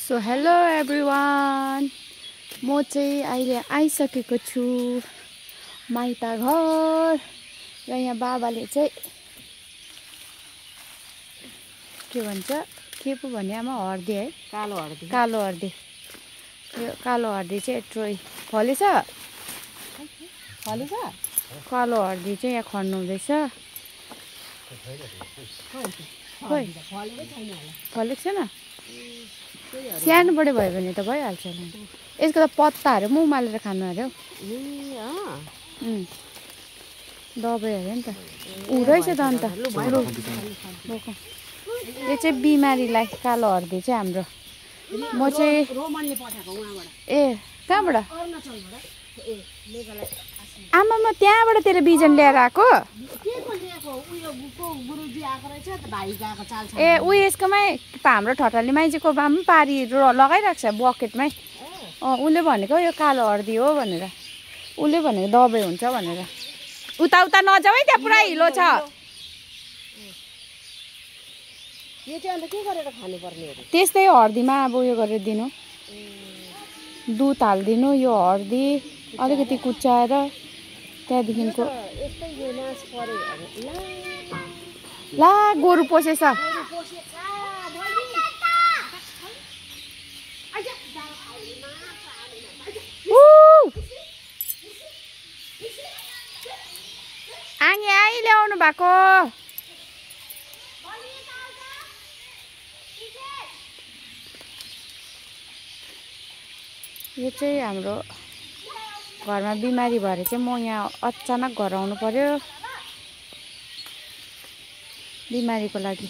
so hello everyone, म चाहिँ अहिले आइसकेको छु माइता घर र यहाँ बाबाले चाहिँ के भन्छ के पो भन्ने आमा हर्दी है कालो हर्दी यो कालो हर्दी चाहिँ यत्रो फलेछ कालो हर्दी चाहिँ यहाँ खन्नु हुँदैछ खोइ फलेको छैन सानो बढी भयो भने त भइहाल्छ नि यसको त पत्ताहरू पनि उमालेर खानु अरे हौ दबाई अरे नि त उ रहेछ त अन्त यो चाहिँ बिमारीलाई कालो हर्दी चाहिँ हाम्रो म चाहिँ ए कहाँबाट आमामा त्यहाँबाट तेरो बिजन ल्याएर आएको ए ऊ यसकोमै हाम्रो ठटाली माइजीको पनि पारी लगाइरहेको छ बकेटमै उसले भनेको यो कालो हर्दी हो भनेर उसले भनेको दबाई हुन्छ भनेर उता उता नजाऊ है त्यहाँ पुरा हिलो छ त्यस्तै हर्दीमा अब उयो गरेर दिनु दुध हालिदिनु यो हर्दी अलिकति कुच्चाएर त्यहाँदेखिको ला गोरु पसेछ आङे आई ल्याउनु भएको यो चाहिँ हाम्रो घरमा बिमारी भएर चाहिँ म यहाँ अचानक घर आउनु पर्यो बिमारीको लागि